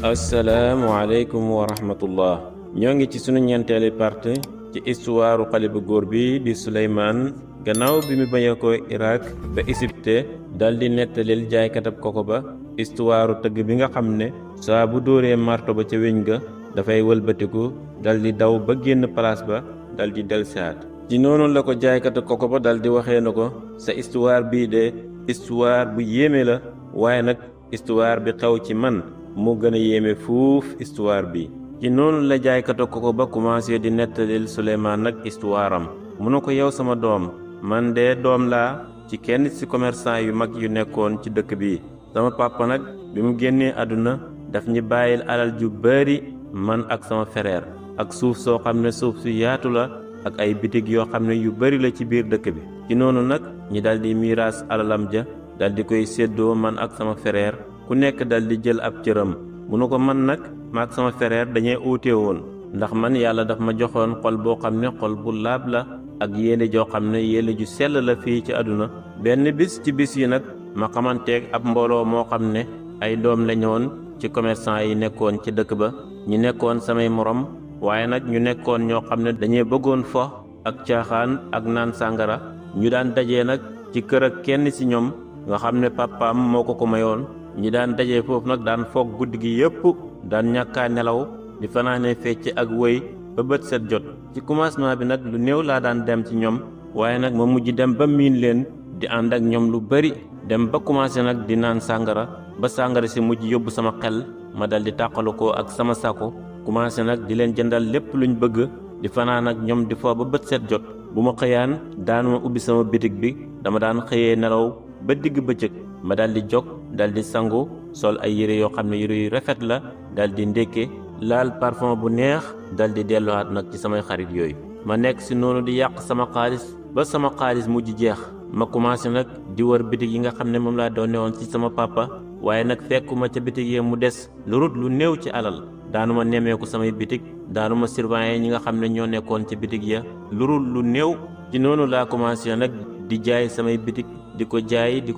asalaamualeykum wa rahmatullah. ñoo ngi ci sunu ñeenteeli partie ci histoire xale bu góor bi di Suleymaan gannaaw bi mu bañee ko Irak ba Égypte dal di nettalil jaaykatab koko ba histoire tëgg bi nga xam ne saa bu dóoree marto ba ca weñ ga dafay wëlbatiku dal di daw ba génn place ba dal di delsaat ci noonu la ko jaaykatu koko ba dal di waxee na ko sa histoire bii de histoire bu yéeme la waaye nag histoire bi xew ci man moo gën a yéeme fuuf histoire bi ci noonu la jaaykatu koko ba commencé di nettalil Suleymaan nag histoire am mu ne ko yow sama doom man de doom laa ci kenn ci commerçant yu mag yu nekkoon ci dëkk bi sama papa nag bi mu génnee àdduna daf ñi bàyyil alal ju bari man ak sama frère ak suuf soo xam ne suuf su yaatu la ak ay bitig yoo xam ne yu bari la ci biir dëkk bi ci noonu nag ñi daldi miiraas alalam ja daldi koy séddoo man ak sama frère ku nekk daldi jël ab cëram mu ne ko man nag maak sama frère dañuy uute woon ndax man yàlla daf ma joxoon xol boo xam ne xol bu laab la ak yéene joo xam ne yéene ju sell la fii ci àdduna benn bis ci bis yi nag ma xamanteeg ab mbooloo moo xam ne ay doom lañoon ci commerçant yi nekkoon ci dëkk ba ñi nekkoon samay morom waaye nag ñu nekkoon ñoo xam ne dañuy bëggoon fo ak caaxaan ak naan sàngara ñu daan dajee nag ci kër ak kenn ci ñoom nga xam ne papaam moo ko mayoon ñi daan dajee foofu nag daan foog guddi gi yépp daan ñàkkaa nelaw di fanaane fecc ak wëy ba bët set jot ci commencement bi nag lu néew laa daan dem ci ñoom waaye nag ma mujj dem ba miin leen di ànd ak ñoom lu bari dem ba commencé nag di naan sàngara ba sàngara si mujj yóbbu sama xel ma dal di tàqalu ko ak sama sako commencé nag di leen jëndal lépp luñ bëgg di fanaan ak ñoom di foo ba bët set jot bu ma xëyaan daanuma ubbi sama bitig bi dama daan xëyee nelaw ba digg bëccëg ma dal di jóg dal di sangu sol ay yére yoo xam ne yére yu rafet la dal di ndékke laal parfum bu neex dal di delluwaat nag ci samay xarit yooyu ma nekk si noonu di yàq sama xaalis ba sama xaalis mujj jeex ma commencé nag di wër bitig yi nga xam ne moom laa doon woon ci sama papa waaye nag fekkuma ca bitig yi mu des lu rut lu néew ci alal daanuma nemmeeku samay bitig daanuma surveiller ñi nga xam ne ñoo nekkoon ci bitig ya lu rut lu néew ci noonu laa commencé nag di jaay samay bitig di ko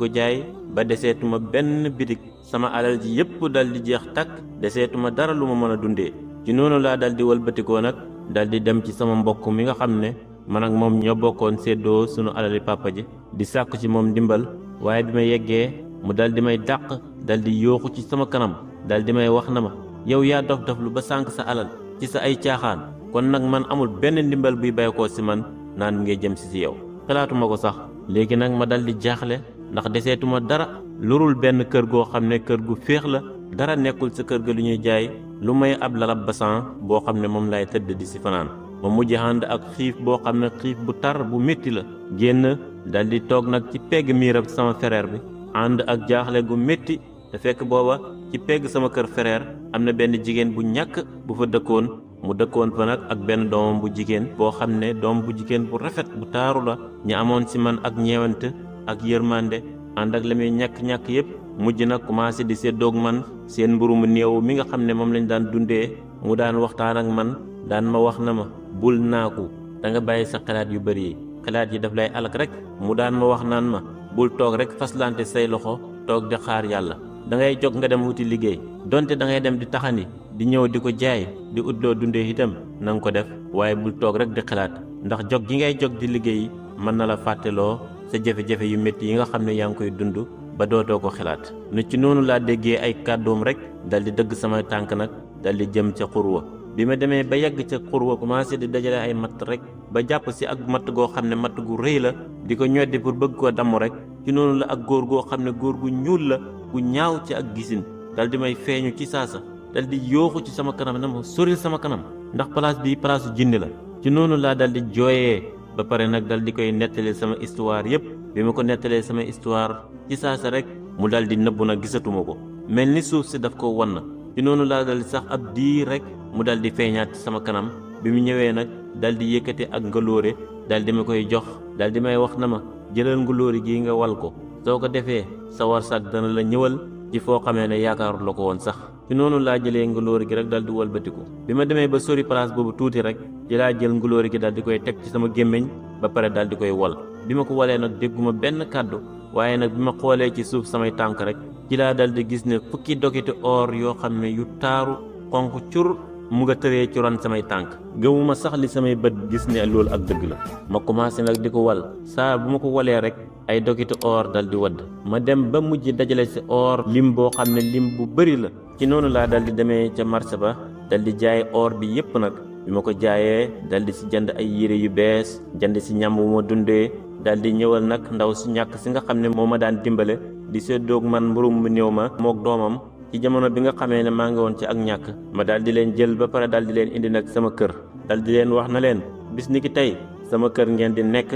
jaay ba deseetuma benn bitig sama alal ji yépp dal di jeex takk deseetuma dara lu ma mën a dundee ci noonu laa dal di wëlbatikoo nag dal di dem ci sama mbokk mi nga xam ne man ak moom ñoo bokkoon séddoo sunu alali papa ji di sàkku ci moom ndimbal waaye bi ma yeggee mu dal di may dàq dal di yooxu ci sama kanam dal di may wax na ma yow yaa dof lu ba sànk sa alal ci sa ay caaxaan kon nag man amul benn ndimbal buy baykoo ci man naan ngay jëm ci yow xalaatuma ko sax léegi nag ma dal di jaaxle ndax deseetuma dara lurul benn kër goo xam ne kër gu féex la dara nekkul sa kër ga lu ñuy jaay lu may ab lalab basan boo xam ne moom lay tëdd di ci fanaan ma mujj ànd ak xiif boo xam ne xiif bu tar bu métti la génn dal di toog nag ci pegg miirab sama frère bi ànd ak jaaxle gu métti te fekk booba ci pegg sama kër frère am na benn jigéen bu ñàkk bu fa dëkkoon mu dëkkoon fa nag ak benn doomam bu jigéen boo xam ne doom bu jigéen bu rafet bu taaru la ñu amoon ci man ak ñeewante ak yërmande ànd ak la muy ñàkk-ñàkk yépp mujj nag commencé di séddoog man seen mburu mu néew mi nga xam ne moom lañ daan dundee mu daan waxtaan ak man daan ma wax na ma bul naaku da nga bàyyi sa xalaat yu bari yi xalaat yi daf lay alak rek mu daan ma wax naan ma bul toog rek faslante say loxo toog di xaar yàlla da ngay jóg nga dem wuti liggéey donte da ngay dem di taxani di ñëw di ko jaay di utloo dundee itam na nga ko def waaye bul toog rek di xalaat ndax jóg gi ngay jóg di liggéey mën na la fàtteloo sa jafe-jafe yu métti yi nga xam ne yaa ngi koy dund ba dootoo ko xalaat ne ci noonu laa déggee ay kàddoom rek dal di dëgg samay tànk nag dal di jëm ca xurwa bi ma demee ba yegg ca xurwa commencé di dajale ay matt rek ba jàpp si ak matt goo xam ne matt gu rëy la di ko ñoddi pour bëgg koo damm rek ci noonu la ak góor goo xam ne góor gu ñuul la gu ñaaw ci ak gisin dal di may feeñu ci saasa dal di yooxu ci sama kanam na ma soril sama kanam ndax place bi place jinne la ci noonu laa dal di jooyee ba pare nag dal di koy nettalee sama histoire yépp bi ma ko nettalee sama histoire ci saasa rek mu dal di nëbbu nag gisatuma ko mel ni suuf si daf ko wan ci noonu laa dal di sax ab diir rek mu dal di feeñaat ci sama kanam bi mu ñëwee nag dal di yëkkati ak ngaloore dal di ma koy jox dal di may wax na ma jëlal ngaloore gii nga wal ko soo ko defee sa warsak dana la ñëwal ci foo xamee ne yaakaarut la ko woon sax ci noonu laa jëlee ngulóori gi rek dal di wëlbatiku bi ma demee ba sori place boobu tuuti rek ci laa jël ngulóori gi dal di koy teg ci sama gémmiñ ba pare dal di koy wal bi ma ko walee nag dégguma benn kàddu waaye nag bi ma xoolee ci suuf samay tànk rek ci laa dal di gis ne fukki dogiti or yoo xam ne yu taaru xonq cur mu nga tëree ci ron samay tànk gëmuma sax li samay bët gis ne loolu ak dëgg la ma commencé nag di ko wal saa bu ma ko walee rek ay dogiti or dal di wadd ma dem ba mujj dajale ci or lim boo xam ne lim bu bëri la ci noonu laa dal di demee ca marché ba dal di jaay or bi yépp nag bi ma ko jaayee dal di si jënd ay yére yu bees jënd si ñam wu ma dundee dal di ñëwal nag ndaw si ñàkk si nga xam ne moo ma daan dimbale di séddoog man mburum mu néew ma mook doomam ci jamono bi nga xamee ne maa ngi woon ci ak ñàkk ma dal di leen jël ba pare dal di leen indi nag sama kër dal di leen wax na leen bis ni ki tey sama kër ngeen di nekk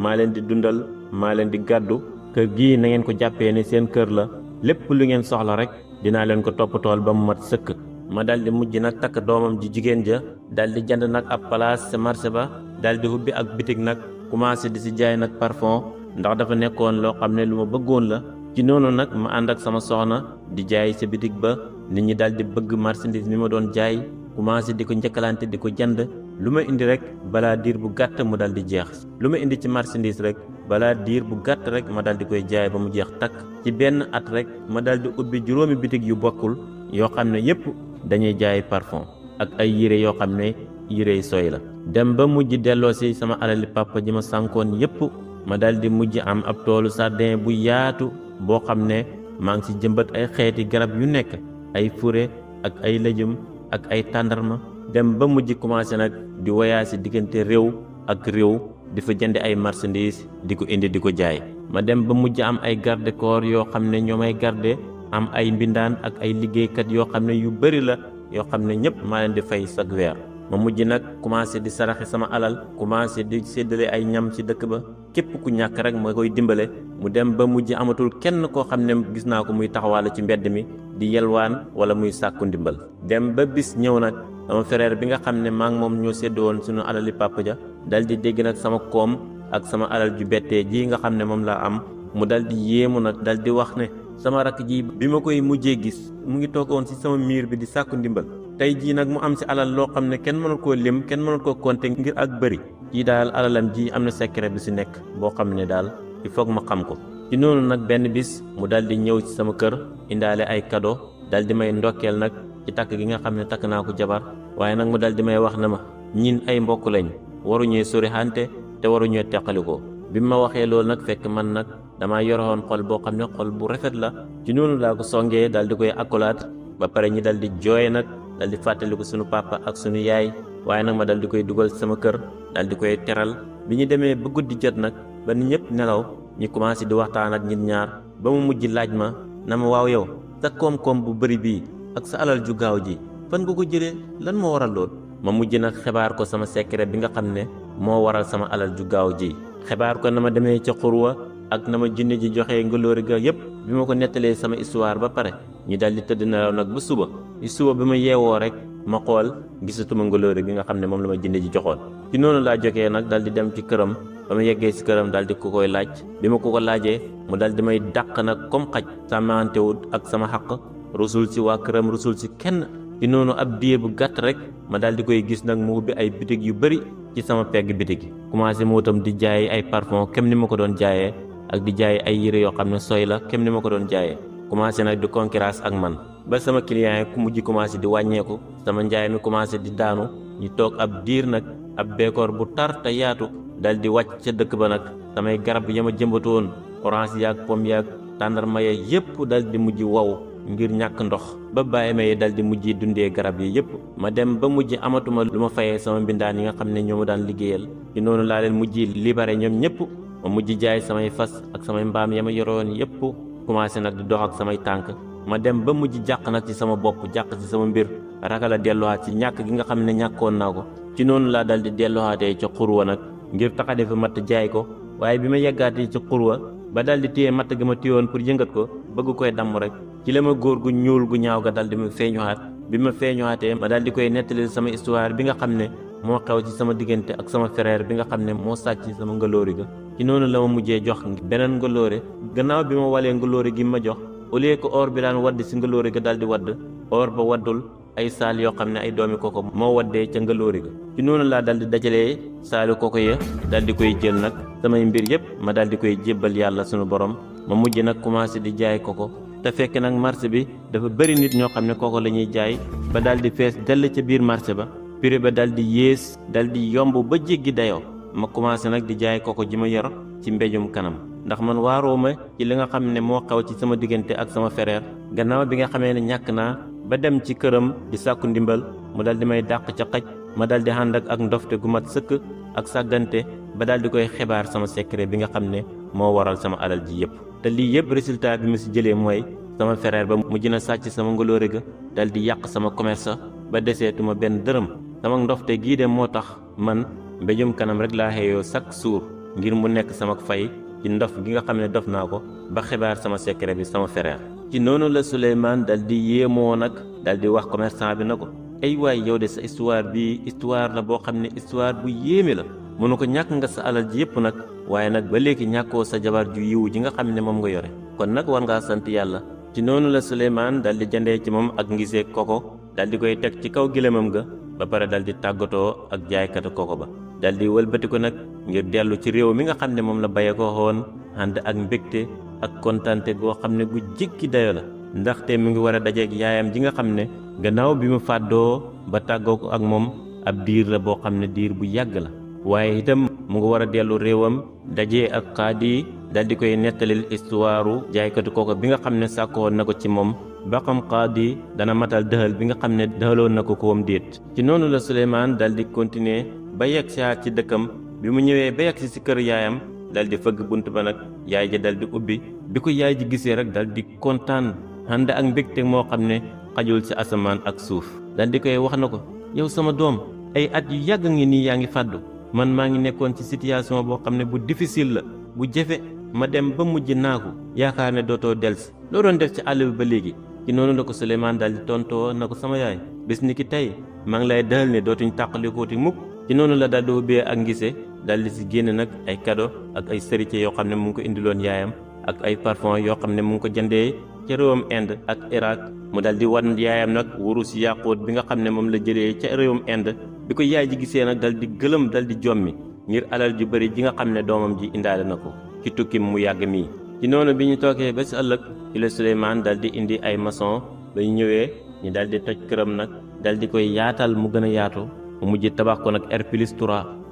maa leen di dundal maa leen di gàddu kër gii na ngeen ko jàppee ne seen kër la lépp lu ngeen soxla rek dinaa leen ko toppatool ba mu mat sëkk ma dal di mujj nag takk doomam ji jigéen ja dal di jënd nag ab place ca marché ba dal di hubbi ak bitig nag commencé di si jaay nag parfum ndax dafa nekkoon loo xam ne lu ma bëggoon la ci noonu nag ma ànd ak sama soxna di jaay sa bitig ba nit ñi dal di bëgg marchandise mi ma doon jaay commencé di ko njëkkalante di ko jënd lu ma indi rek balaa diir bu gàtt mu dal di jeex lu ma indi ci marchandise rek balaa diir bu gàtt rek ma dal di koy jaay ba mu jeex takk ci benn at rek ma dal di ubbi juróomi bitig yu bokkul yoo xam ne yépp dañuy jaay parfum ak ay yére yoo xam ne yére sooy la dem ba mujj delloo si sama alali papa ji ma sànkoon yépp ma dal di mujj am ab toolu sardin bu yaatu boo xam ne maa ngi ci jëmbat ay xeeti garab yu nekk ay fure ak ay lëjum ak ay tàndarma dem ba mujj commencé nag di voyage diggante réew ak réew di fa jënd ay marchandise di ko indi di ko jaay ma dem ba mujj am ay garde corps yoo xam ne ñoo may garde am ay mbindaan ak ay liggéeykat yoo xam ne yu bëri la yoo xam ne ñëpp maa leen di fay chaque weer ma mujj nag commencé di saraxi sama alal commencé di séddale ay ñam ci dëkk ba képp ku ñàkk rek ma koy dimbale mu dem ba mujj amatul kenn koo xam ne gis naa ko muy taxawaale ci mbedd mi di yelwaan wala muy sàkku ndimbal dem ba bis ñëw nag sama frère bi nga xam ne maa ngi moom ñoo séddoo woon suñu alali papa ja dal di dégg nag sama koom ak sama alal ju bettee ji nga xam ne moom laa am mu dal di yéemu nag dal di wax ne sama rakk ji bi ma koy mujjee gis mu ngi toog woon ci sama miir bi di sàkku ndimbal tey jii nag mu am ci alal loo xam ne kenn mënul koo lim kenn mënul koo compter ngir ak bëri kii daal alalam ji am na secret bi ci nekk boo xam ne daal il faut ma xam ko ci noonu nag benn bis mu dal di ñëw ci sama kër indaale ay cadeau dal di may ndokkeel nag ci takk gi nga xam ne takk naa ko jabar waaye nag mu dal di may wax na ma ñin ay mbokk lañ waruñee sorixante te waruñee teqalikoo bi ma waxee loolu nag fekk man nag damaa yoroon xol boo xam ne xol bu rafet la ci noonu laa ko songee dal di koy akkolaat ba pare ñi dal di jooy nag dal di fàttaliku sunu papa ak sunu yaay waaye nag ma dal di koy dugal sama kër dal di koy teral bi ñu demee ba guddi jot nag ba nit ñëpp nelaw ñu commencé di waxtaan ak nit ñaar ba mu mujj laaj ma na ma waaw yow sa koom-koom bu bëri bii ak sa alal ju gaaw ji fan nga ko jëlee lan moo waral lool ma mujj nag xibaar ko sama secret bi nga xam ne moo waral sama alal ju gaaw ji xibaar ko na ma demee ca xurwa ak na ma jinne ji joxee ngolóori ga yépp bi ma ko nettalee sama histoire ba pare ñi dal di tëdd nelaw nag ba suba bi ma yeewoo rek ma xool gisatuma ngolóori gi nga xam ne moom la ma jinne ji joxoon ci noonu laa jógee nag dal di dem ci këram ba ma yeggee ci këram dal di ko koy laaj bi ma ko laajee mu dal di may dàq nag comme xaj sàmmantewut ak sama xaq rusul ci waa këram rusul ci kenn ci noonu ab diir bu gàtt rek ma dal di koy gis nag mu ubbi ay bitig yu bëri ci sama pegg bitig yi commencé moo tam di jaay ay parfum kem ni ma ko doon jaayee ak di jaay ay yére yoo xam ne sooy la kem ni ma ko doon jaayee commencé nag di concurrence ak man ba sama client yi ku mujj commencé di wàññeeku sama njaay mi commencé di daanu ñu toog ab diir nag ab beekoor bu tar te yaatu dal di wàcc ca dëkk ba nag samay garab ya ma jëmbatoon orange yaag pomme yaag tàndarma ya yépp dal di mujj wow ngir ñàkk ndox ba bàyyi ma yi dal di mujj dundee garab yi yépp ma dem ba mujj amatuma lu ma fayee sama mbindaan yi nga xam ne ñoo ma daan liggéeyal ci noonu laa leen mujj libéré ñoom ñëpp ma mujj jaay samay fas ak samay mbaam ya ma yoroon yépp commencé nag di dox ak samay tànk ma dem ba mujj jàq nag ci sama bopp jàq ci sama mbir ragal a delluwaat ci ñàkk gi nga xam ne ñàkkoon naa ko ci noonu laa dal di delluwaatee ca xurwa nag ngir taxade fi matt jaay ko waaye bi ma yeggaatee ci xurwa ba dal di téye matt gi ma téyoon pour yëngat ko bëgg koy damm rek ci la ma góor gu ñuul gu ñaaw ga dal di ma feeñuwaat bi ma feeñuwaatee ma dal di koy nettali sama histoire bi nga xam ne moo xew ci sama diggante ak sama frère bi nga xam ne moo sàcc sama ngaloori ga ci noonu la ma mujjee jox beneen ngaloore gannaaw bi ma walee ngaloori gi ma jox au lieu que or bi daan wadd si ngaloori ga dal di wadd or ba waddul ay saal yoo xam ne ay doomi koko moo waddee ca ngaloori ga ci noonu laa dal di dajalee saali koko ya dal di koy jël nag samay mbir yépp ma dal di koy jébbal yàlla sunu borom ma mujj nag commencé di jaay koko te fekk nag marché bi dafa bëri nit ñoo xam ne koko la ñuy jaay ba daal di fees dell ca biir marché ba prix ba daal di yées daal di yomb ba jéggi dayoo ma commencé nag di jaay koko ji ma yor ci mbéjum kanam ndax man waaroo ma ci li nga xam ne moo xaw ci sama diggante ak sama frère gannaaw bi nga xamee ne ñàkk naa ba dem ci këram di sàkku ndimbal mu daal di may dàq ca xaj ma daal di ànd ak ndofte gu mat sëkk ak sàggante ba daal di koy xibaar sama secret bi nga xam ne moo waral sama alal ji yëpp te lii yëpp résultat bi mu si jëlee mooy sama frère ba mujj na sàcc sama ngolóore ga daal di yàq sama commerce ba deseetuma benn dërëm sama ndofte gii de moo tax man mbéjum kanam rek laa xëyoo chaque jour ngir mu nekk sama fay ci ndof gi nga xam ne dof naa ko ba xibaar sama secret bi sama frère ci noonu la Souleymane dal di yéemoo nag dal di wax commerçant bi na ko ay waay yow de sa histoire bi histoire la boo xam ne histoire bu yéeme la mënu ko ñàkk nga sa alal ji yëpp nag waaye nag ba léegi ñàkkoo sa jabar ju yiw ji nga xam ne moom nga yore kon nag war ngaa sant yàlla ci noonu la Souleymane dal di jëndee ci moom ak ngisee koko dal di koy teg ci kaw gëléemam ga ba pare dal di tàggatoo ak jaaykatu koko ba dal di wëlbati ko nag ngir dellu ci réew mi nga xam ne moom la baye ko woon ànd ak mbégte ak kontante goo xam ne gu jikki dayo la ndaxte mu ngi war a dajeeg yaayam ji nga xam ne gannaaw bi mu fàddoo ba tàggoo ko ak moom ab diir la boo xam ne diir bu yàgg la waaye itam mu ngi war a dellu réewam dajee ak xaadi dal di koy nettalil histoire jaaykatu koko bi nga xam ne sàkkoon na ko ci moom ba xam xaadi dana matal dëxal bi nga xam ne dëxaloon na ko koom déet ci noonu la Souleymane dal di continuer ba yegg ci dëkkam bi mu ñëwee ba yegg si kër yaayam dal di fëgg bunt ba nag yaay ja dal di ubbi bi ko yaay ji gisee rek dal di kontaan ànd ak mbégte moo xam ne xajul ci asamaan ak suuf dal di koy wax na ko yow sama doom ay at yu yàgg ngi nii yaa ngi fàddu man maa ngi nekkoon ci situation boo xam ne bu difficile la bu jafe ma dem ba mujj naaku yaakaar ne dootoo delsi loo doon def ci àll bi ba léegi ci noonu la ko Souleymane dal di tontoo na ko sama yaay bis ni ki tey maa ngi lay dëxal ne dootuñ tàqalikooti mukk ci noonu la dal di ubbee ak ngise dal di si génn nag ay cadeau ak ay sërite yoo xam ne mu ngi ko indiloon yaayam ak ay parfum yoo xam ne mu ngi ko jëndee ca réewum Inde ak Irak mu dal di wan yaayam nag wurus yàquut bi nga xam ne moom la jëlee ca réewum Inde bi ko yaay ji gisee nag dal di gëlëm dal di jommi ngir alal ju bëri ji nga xam ne doomam ji indaale na ko ci tukkim mu yàgg mii ci noonu bi ñu toogee ba si ëllëg ci la Souleymane dal di indi ay maçon ba ñu ñëwee ñu dal di toj këram nag dal di koy yaatal mu gën a yaatu mu mujj tabax ko nag R+3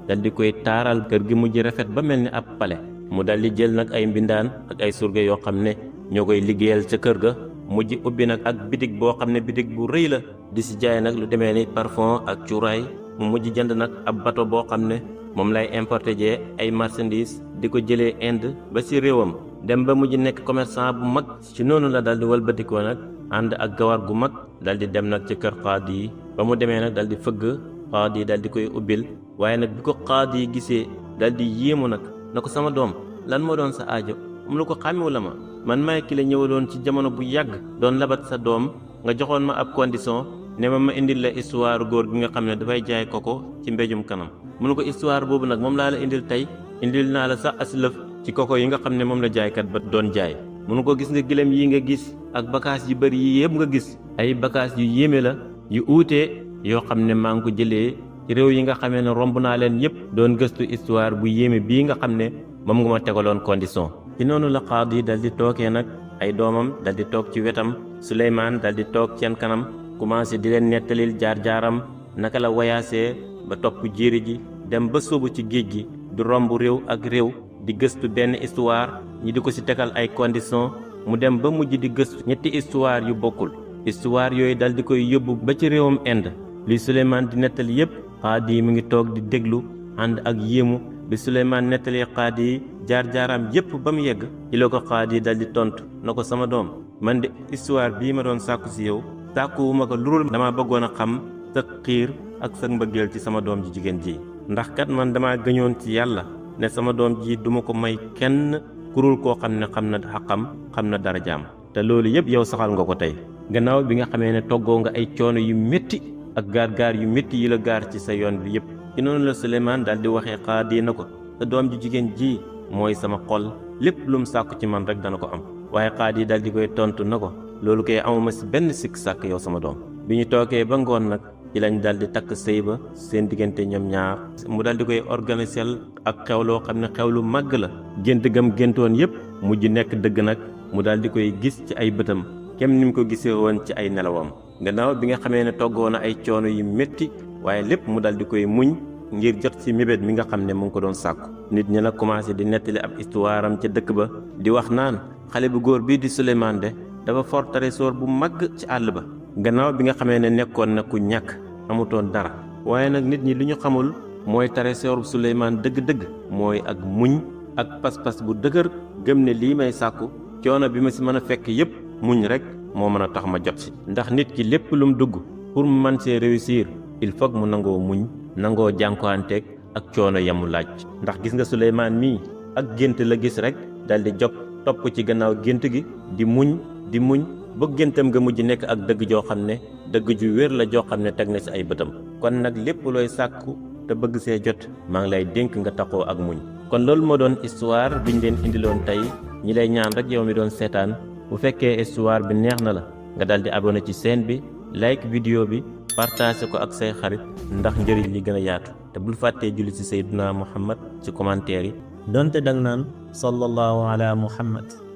dal di koy taaral kër gi mujj rafet ba mel ni ab palais mu dal di jël nag ay mbindaan ak ay surga yoo xam ne ñoo koy liggéeyal ca kër ga mujj ubbi nag ak bitig boo xam ne bitig bu rëy la di si jaay nag lu demee ni parfum ak cuuraay mu mujj jënd nag ab bateau boo xam ne moom lay importé jee ay marchandises di ko jëlee Inde ba si réewam dem ba mujj nekk commerçant bu mag ci noonu la dal di walbatikoo nag ànd ak gawar gu mag dal di dem nag ci kër xaadi yi ba mu demee nag dal di fëgg xaadi yi dal di koy ubbil waaye nag bi ko xaadi yi gisee dal di yéemu nag na ko sama doom lan moo doon sa aajo mu la ko xàmmewu la ma man maay ki la ñëwaloon ci jamono bu yàgg doon labat sa doom nga joxoon ma ab condition ne ma indil la histoire góor gi nga xam ne dafay jaay koko ci mbéjum kanam mu ne ko histoire boobu nag moom laa la indil tey indil naa la sax aslëf ci koko yi nga xam ne moom la jaaykat ba doon jaay mu ne ko gis nga gëlëm yi nga gis ak bagages yu bëri yi yëpp nga gis ay bagages yu yéeme la yu uute yoo xam ne maa ngi ko jëlee ci réew yi nga xamee ne romb naa leen yëpp doon gëstu histoire bu yéeme bii nga xam ne moom nga ma tegaloon condition ci noonu la xaadi yi dal di tookee nag ay doomam dal di toog ci wetam Souleymane dal di toog seen kanam commencé di leen nettalil jaar-jaaram naka la wayaasee ba topp jéeri ji dem ba sóobu ci géej gi du romb réew ak réew di gëstu benn histoire ñi di ko ci tegal ay conditions mu dem ba mujj di gëstu ñetti histoire yu bokkul histoire yooyu dal di koy yóbbu ba ci réewum Inde li Souleymane di nettali yépp xaadi yi mu ngi toog di déglu ànd ak yéemu bi Souleymane nettali xaadi yi jaar-jaaram yépp ba mu yegg ci la ko xaadi yi dal di tontu na ko sama doom man de histoire bii ma doon sàkku ci yow sàkkuwuma ko lurul dama bëggoon a xam sa xiir ak sa mbëggeel ci sama doom ji jigéen ji ndax kat man dama gëñoon ci yàlla ne sama doom ji duma ko may kenn kurul koo xam ne xam na xaqam xam na darajaam te loolu yëpp yow saxal nga ko tey gannaaw bi nga xamee ne toggoo nga ay coono yu métti ak gaar-gaar yu métti yi la gaar ci sa yoon bi yëpp ci noonu la Souleymane daal di waxee xaadi na ko sa doom ji jigéen ji mooy sama xol lépp lu mu sàkku ci man rek dana ko am waaye xaadi daal di koy tontu na ko loolu koy amuma si benn sikk sàkk yow sama doom bi ñu toogee ba ngoon nag ci lañ dal di takk sëy ba seen diggante ñoom ñaar mu dal di koy organiser ak xew loo xam ne xew lu màgg la gént gam géntoon yëpp mujj nekk dëgg nag mu daal di koy gis ci ay bëtam kem ni mu ko gisee woon ci ay nelawam. gannaaw bi nga xamee ne toggoo na ay coono yu métti waaye lépp mu daal di koy muñ ngir jot ci mébét mi nga xam ne mu ngi ko doon sàkku. nit ñi nag commencé di nettali ab histoire am ca dëkk ba di wax naan xale bu góor bii di Souleymane de dafa for trésor bu mag ci àll ba. gannaaw bi nga xamee ne nekkoon na ku ñàkk amutoon dara waaye nag nit ñi li ñu xamul mooy trésor bu Souleymane dëgg-dëgg mooy ak muñ ak pas-pas bu dëgër gëm ne lii may sàkku coono bi ma si mën a fekk yépp muñ rek moo mën a tax ma jot si. ndax nit ki lépp lu mu dugg pour mu mën see réussir il faut mu nangoo muñ nangoo jànkuwanteeg ak coono yamu laaj. ndax gis nga Souleymane mii ak gént la gis rek dal di jóg topp ci gannaaw gént gi di muñ ba géntam nga mujj nekk ak dëgg joo xam ne dëgg ju wér la joo xam ne teg na ci ay bëtam. kon nag lépp looy sàkku te bëgg see jot maa ngi lay dénk nga taxoo ak muñ. kon loolu moo doon histoire biñ leen indiloon tey ñi lay ñaan rek yow mi doon seetaan bu fekkee histoire bi neex na la nga dal di abonné ci chaîne bi like vidéo bi partagé ko ak say xarit ndax njëriñ li gën a yaatu te bul fàttee julli ci Seydina Muhammad ci commentaire yi donte dang naan sallallahu ala Muhammad.